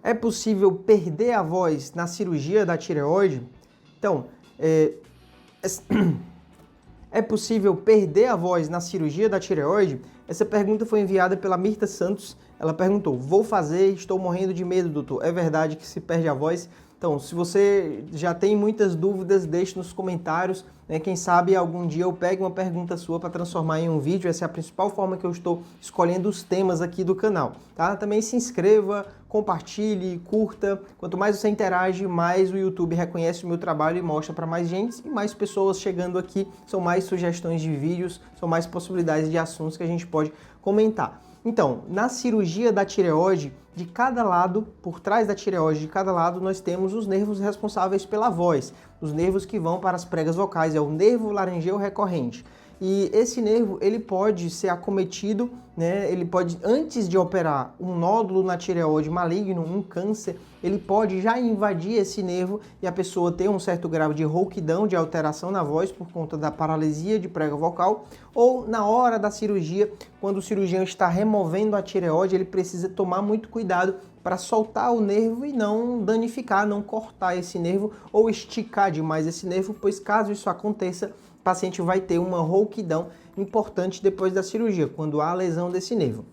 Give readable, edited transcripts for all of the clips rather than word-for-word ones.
É possível perder a voz na cirurgia da tireoide? Então, é possível perder a voz na cirurgia da tireoide? Essa pergunta foi enviada pela Mirta Santos. Ela perguntou: vou fazer, estou morrendo de medo, doutor. É verdade que se perde a voz? Então, se você já tem muitas dúvidas, deixe nos comentários, né? Quem sabe algum dia eu pegue uma pergunta sua para transformar em um vídeo. Essa é a principal forma que eu estou escolhendo os temas aqui do canal, tá? Também se inscreva, compartilhe, curta. Quanto mais você interage, mais o YouTube reconhece o meu trabalho e mostra para mais gente, e mais pessoas chegando aqui, são mais sugestões de vídeos, são mais possibilidades de assuntos que a gente pode comentar. Então, na cirurgia da tireoide, de cada lado, por trás da tireoide, de cada lado, nós temos os nervos responsáveis pela voz, os nervos que vão para as pregas vocais, é o nervo laringeu recorrente. E esse nervo, ele pode ser acometido, né? Ele pode, antes de operar um nódulo na tireoide maligno, um câncer, ele pode já invadir esse nervo e a pessoa ter um certo grau de rouquidão, de alteração na voz por conta da paralisia de prega vocal, ou na hora da cirurgia, quando o cirurgião está removendo a tireoide, ele precisa tomar muito cuidado para soltar o nervo e não danificar, não cortar esse nervo ou esticar demais esse nervo, pois caso isso aconteça, o paciente vai ter uma rouquidão importante depois da cirurgia, quando há lesão desse nervo.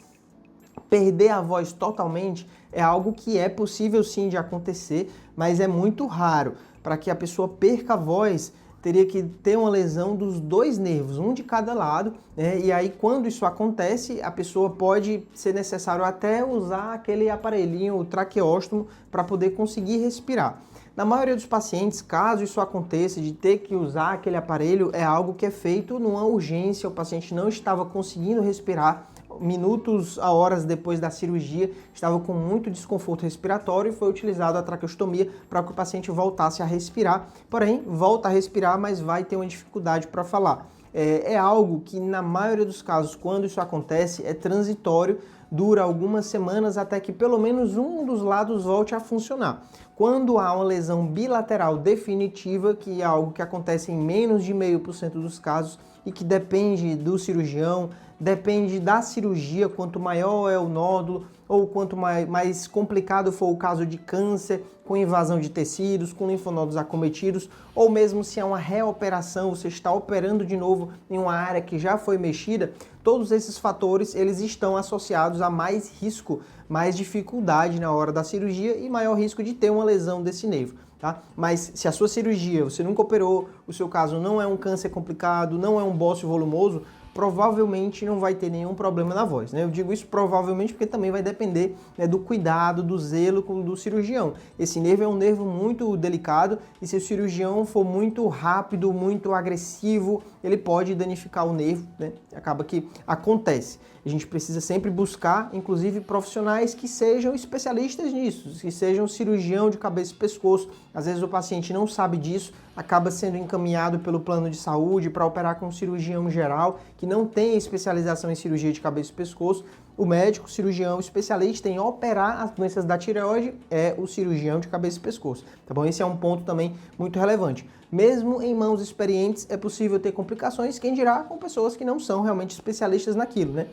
Perder a voz totalmente é algo que é possível sim de acontecer, mas é muito raro. Para que a pessoa perca a voz, teria que ter uma lesão dos dois nervos, um de cada lado, né? E aí quando isso acontece, a pessoa pode ser necessário até usar aquele aparelhinho, o traqueóstomo, para poder conseguir respirar. Na maioria dos pacientes, caso isso aconteça, de ter que usar aquele aparelho, é algo que é feito numa urgência, o paciente não estava conseguindo respirar, minutos a horas depois da cirurgia, estava com muito desconforto respiratório e foi utilizada a traqueostomia para que o paciente voltasse a respirar, porém, volta a respirar, mas vai ter uma dificuldade para falar. É algo que, na maioria dos casos, quando isso acontece, é transitório, dura algumas semanas até que pelo menos um dos lados volte a funcionar. Quando há uma lesão bilateral definitiva, que é algo que acontece em menos de 0,5% dos casos e que depende do cirurgião, depende da cirurgia, quanto maior é o nódulo ou quanto mais complicado for o caso de câncer, com invasão de tecidos, com linfonodos acometidos, ou mesmo se é uma reoperação, você está operando de novo em uma área que já foi mexida, todos esses fatores eles estão associados a mais risco, mais dificuldade na hora da cirurgia e maior risco de ter uma lesão desse nervo. Tá? Mas se a sua cirurgia, você nunca operou, o seu caso não é um câncer complicado, não é um bócio volumoso, provavelmente não vai ter nenhum problema na voz, né? Eu digo isso provavelmente porque também vai depender, né, do cuidado, do zelo do cirurgião. Esse nervo é um nervo muito delicado e se o cirurgião for muito rápido, muito agressivo, ele pode danificar o nervo, né? Acaba que acontece. A gente precisa sempre buscar, inclusive, profissionais que sejam especialistas nisso, que sejam cirurgião de cabeça e pescoço. Às vezes o paciente não sabe disso, acaba sendo encaminhado pelo plano de saúde para operar com um cirurgião geral, que não tem especialização em cirurgia de cabeça e pescoço. O médico, cirurgião especialista em operar as doenças da tireoide é o cirurgião de cabeça e pescoço, tá bom? Esse é um ponto também muito relevante. Mesmo em mãos experientes é possível ter complicações, quem dirá com pessoas que não são realmente especialistas naquilo, né?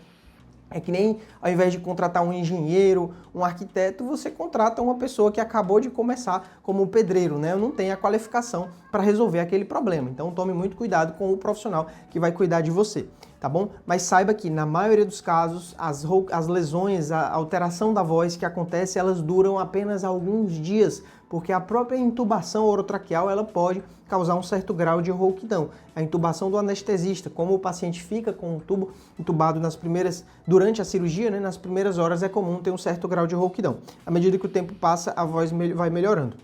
É que nem ao invés de contratar um engenheiro, um arquiteto, você contrata uma pessoa que acabou de começar como pedreiro, né? Não tem a qualificação para resolver aquele problema. Então tome muito cuidado com o profissional que vai cuidar de você, tá bom? Mas saiba que na maioria dos casos, as lesões, a alteração da voz que acontece, elas duram apenas alguns dias, porque a própria intubação orotraqueal ela pode causar um certo grau de rouquidão. A intubação do anestesista, como o paciente fica com o tubo intubado durante a cirurgia, né, nas primeiras horas é comum ter um certo grau de rouquidão. À medida que o tempo passa, a voz vai melhorando.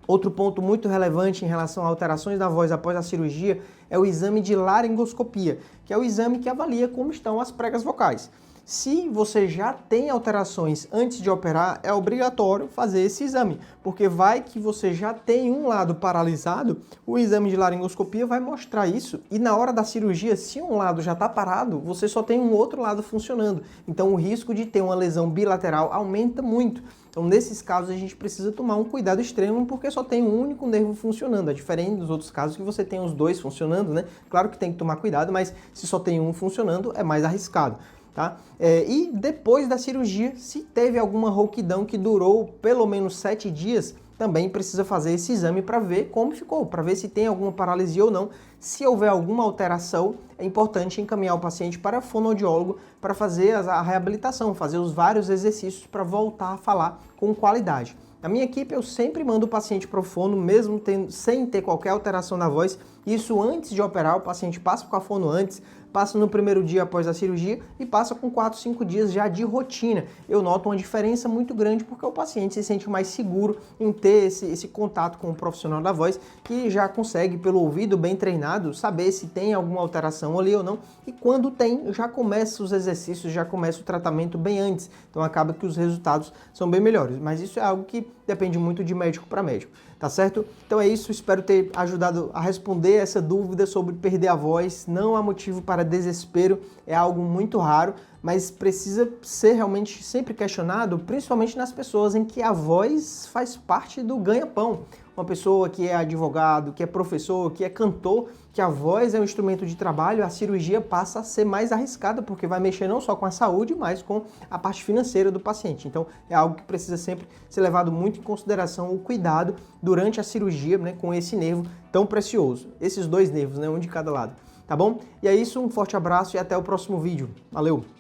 Outro ponto muito relevante em relação a alterações da voz após a cirurgia é o exame de laringoscopia, que é o exame que avalia como estão as pregas vocais. Se você já tem alterações antes de operar, é obrigatório fazer esse exame, porque vai que você já tem um lado paralisado, o exame de laringoscopia vai mostrar isso, e na hora da cirurgia, se um lado já está parado, você só tem um outro lado funcionando. Então o risco de ter uma lesão bilateral aumenta muito. Então, nesses casos, a gente precisa tomar um cuidado extremo porque só tem um único nervo funcionando. É diferente dos outros casos que você tem os dois funcionando, né? Claro que tem que tomar cuidado, mas se só tem um funcionando, é mais arriscado. tá? E depois da cirurgia, se teve alguma rouquidão que durou pelo menos 7 dias, também precisa fazer esse exame para ver como ficou, para ver se tem alguma paralisia ou não. Se houver alguma alteração, é importante encaminhar o paciente para fonoaudiólogo para fazer a reabilitação, fazer os vários exercícios para voltar a falar com qualidade. Na minha equipe, eu sempre mando o paciente para o fono, mesmo sem ter qualquer alteração na voz. Isso antes de operar, o paciente passa com a fono antes, passa no primeiro dia após a cirurgia e passa com 4, 5 dias já de rotina. Eu noto uma diferença muito grande porque o paciente se sente mais seguro em ter esse contato com o profissional da voz, que já consegue, pelo ouvido bem treinado, saber se tem alguma alteração ali ou não. E quando tem, já começa os exercícios, já começa o tratamento bem antes. Então acaba que os resultados são bem melhores. Mas isso é algo que depende muito de médico para médico, tá certo? Então é isso, espero ter ajudado a responder essa dúvida sobre perder a voz. Não há motivo para desespero, é algo muito raro, mas precisa ser realmente sempre questionado, principalmente nas pessoas em que a voz faz parte do ganha-pão. Uma pessoa que é advogado, que é professor, que é cantor, que a voz é um instrumento de trabalho, a cirurgia passa a ser mais arriscada, porque vai mexer não só com a saúde, mas com a parte financeira do paciente. Então é algo que precisa sempre ser levado muito em consideração, o cuidado durante a cirurgia, né, com esse nervo tão precioso. Esses dois nervos, né, um de cada lado. Tá bom? E é isso, um forte abraço e até o próximo vídeo. Valeu!